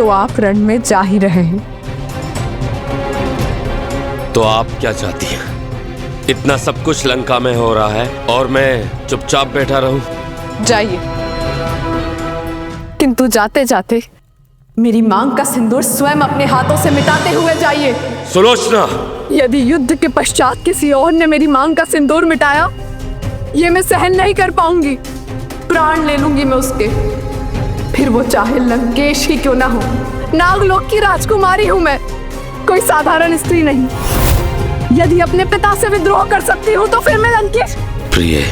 तो आप रण में जा ही रहे हैं। तो आप क्या चाहती हैं? इतना सब कुछ लंका में हो रहा है और मैं चुपचाप बैठा रहूं? जाइए, किंतु जाते जाते मेरी मांग का सिंदूर स्वयं अपने हाथों से मिटाते हुए जाइए। सुलोचना, यदि युद्ध के पश्चात किसी और ने मेरी मांग का सिंदूर मिटाया, ये मैं सहन नहीं कर पाऊंगी। प्राण ले लूंगी मैं उसके, फिर वो चाहे लंकेश ही क्यों ना हो। नागलोक की राजकुमारी हूं मैं, कोई साधारण स्त्री नहीं। यदि अपने पिता से विद्रोह कर सकती हूँ तो फिर मैं लंकेश। प्रिय,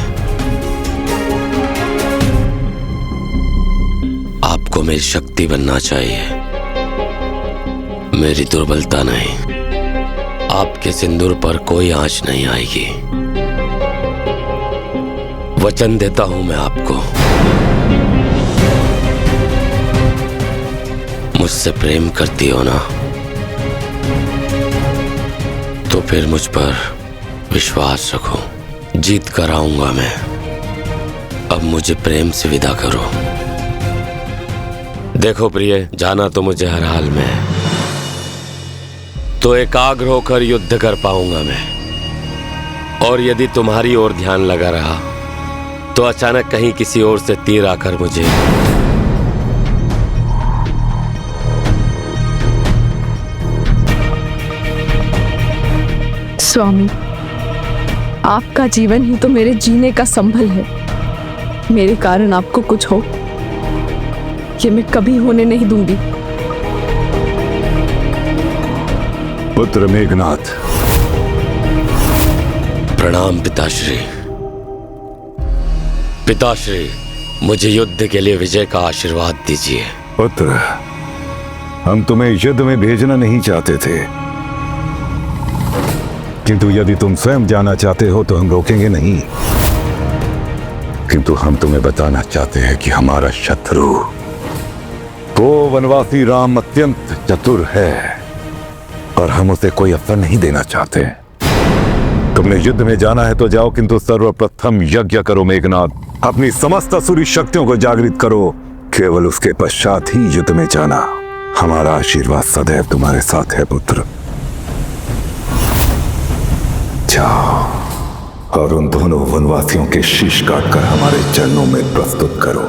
आपको मेरी शक्ति बनना चाहिए, मेरी दुर्बलता नहीं। आपके सिंदूर पर कोई आंच नहीं आएगी, वचन देता हूं मैं आपको। मुझसे प्रेम करती हो ना, तो फिर मुझ पर विश्वास रखो, जीत कर आऊंगा मैं। अब मुझे प्रेम से विदा करो। देखो प्रिय, जाना तो मुझे हर हाल में है, तो एकाग्र होकर युद्ध कर पाऊंगा मैं। और यदि तुम्हारी ओर ध्यान लगा रहा तो अचानक कहीं किसी ओर से तीर आकर मुझे स्वामी, आपका जीवन ही तो मेरे जीने का संबल है। मेरे कारण आपको कुछ हो, ये मैं कभी होने नहीं दूंगी। पुत्र मेघनाद। प्रणाम पिताश्री। पिताश्री, मुझे युद्ध के लिए विजय का आशीर्वाद दीजिए। पुत्र, हम तुम्हें युद्ध में भेजना नहीं चाहते थे, किंतु यदि तुम स्वयं जाना चाहते हो तो हम रोकेंगे नहीं। किंतु हम तुम्हें बताना चाहते हैं कि हमारा शत्रु वो वनवासी राम अत्यंत चतुर है और हम उसे कोई अवसर नहीं देना चाहते। तुमने युद्ध में जाना है तो जाओ, किंतु सर्वप्रथम यज्ञ करो मेघनाद। अपनी समस्त असुरी शक्तियों को जागृत करो, केवल उसके पश्चात ही युद्ध में जाना। हमारा आशीर्वाद सदैव तुम्हारे साथ है पुत्र। जाओ और उन दोनों वनवासियों के शीश काटकर हमारे चरणों में प्रस्तुत करो।